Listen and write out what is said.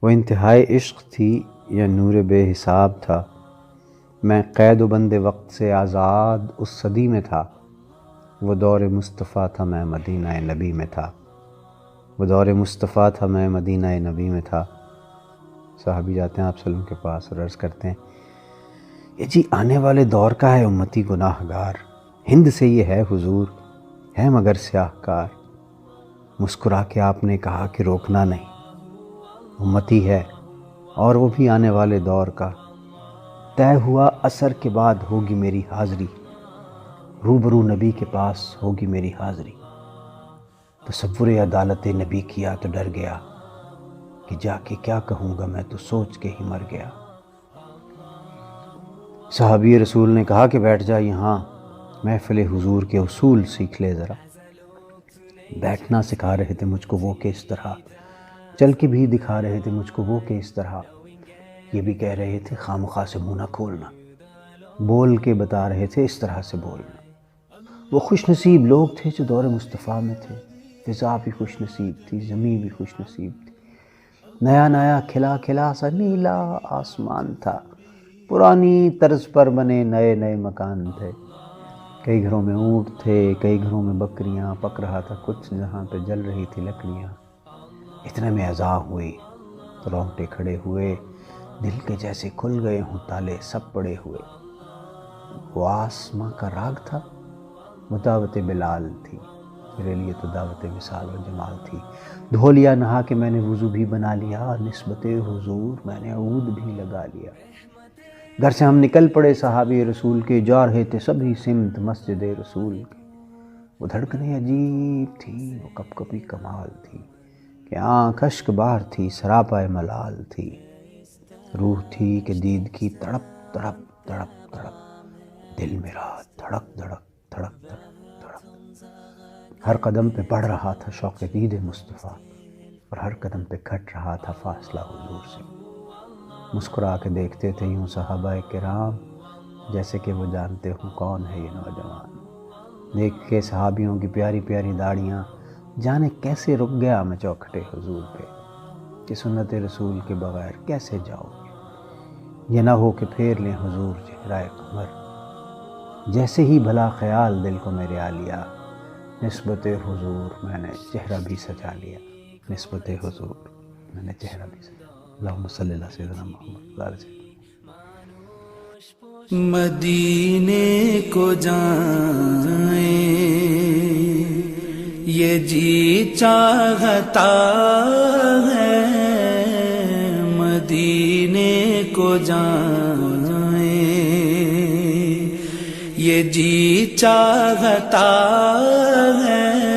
وہ انتہائی عشق تھی یا نور بے حساب تھا، میں قید و بند وقت سے آزاد اس صدی میں تھا، وہ دور مصطفیٰ تھا میں مدینہ نبی میں تھا، وہ دور مصطفیٰ تھا میں مدینہ نبی میں تھا۔ صحابی جاتے ہیں آپ صلی اللہ علیہ وسلم کے پاس اور عرض کرتے ہیں، یہ جی آنے والے دور کا ہے امتی گناہ گار، ہند سے یہ ہے حضور، ہے مگر سیاہ کار۔ مسکرا کے آپ نے کہا کہ روکنا نہیں، امتی ہے اور وہ بھی آنے والے دور کا، طے ہوا عصر کے بعد ہوگی میری حاضری، روبرو نبی کے پاس ہوگی میری حاضری۔ تصور عدالت نبی کیا تو ڈر گیا کہ جا کے کیا کہوں گا میں تو سوچ کے ہی مر گیا۔ صحابی رسول نے کہا کہ بیٹھ جا یہاں، محفل حضور کے اصول سیکھ لے ذرا۔ بیٹھنا سکھا رہے تھے مجھ کو وہ کہ اس طرح، چل کے بھی دکھا رہے تھے مجھ کو وہ کہ اس طرح، یہ بھی کہہ رہے تھے خامخواہ سے منہ نہ کھولنا، بول کے بتا رہے تھے اس طرح سے بولنا۔ وہ خوش نصیب لوگ تھے جو دور مصطفیٰ میں تھے، فضا بھی خوش نصیب تھی، زمین بھی خوش نصیب تھی، نیا نیا کھلا کھلا سا نیلا آسمان تھا، پرانی طرز پر بنے نئے نئے مکان تھے، کئی گھروں میں اونٹ تھے، کئی گھروں میں بکریاں، پک رہا تھا کچھ جہاں پہ جل رہی تھی لکڑیاں۔ اتنے میں اذاں ہوئی تو رونگٹے کھڑے ہوئے، دل کے جیسے کھل گئے ہوں تالے سب پڑے ہوئے۔ وہ آسماں کا راگ تھا، وہ دعوت بلال تھی، میرے لیے تو دعوت وصال و جمال تھی۔ دھو لیا نہا کے میں نے وضو بھی بنا لیا، نسبت حضور میں نے عود بھی لگا لیا۔ گھر سے ہم نکل پڑے صحابی رسول کے، جا رہے تھے سبھی سمت مسجد رسول کے۔ وہ دھڑکنیں عجیب تھی، وہ کپ کپی کمال تھی، کہ آنکھ اشک بار تھی سراپا ملال تھی، روح تھی کہ دید کی تڑپ تڑپ تڑپ تڑپ، دل میرا دھڑک دھڑک دھڑک دھڑک دھڑک، ہر قدم پہ بڑھ رہا تھا شوق دید مصطفیٰ، اور ہر قدم پہ گھٹ رہا تھا فاصلہ حضور سے۔ مسکرا کے دیکھتے تھے یوں صحابہ کرام، جیسے کہ وہ جانتے ہوں کون ہے یہ نوجوان۔ دیکھ کے صحابیوں کی پیاری پیاری داڑیاں، جانے کیسے رک گیا میں چوکھٹے حضور پہ، کہ سنت رسول کے بغیر کیسے جاؤ گے، یہ نہ ہو کہ پھیر لیں حضور چہرہ قمر، جیسے ہی بھلا خیال دل کو میرے آ لیا، نسبت حضور میں نے چہرہ بھی سجا لیا، نسبت حضور میں نے چہرہ بھی سجا لیا۔ اللہم صلی اللہ سیدنا محمد وعلی آلہ۔ مدینے کو جائیں یہ جی چاہتا ہے، مدینے کو جائیں یہ جی چاہتا ہے۔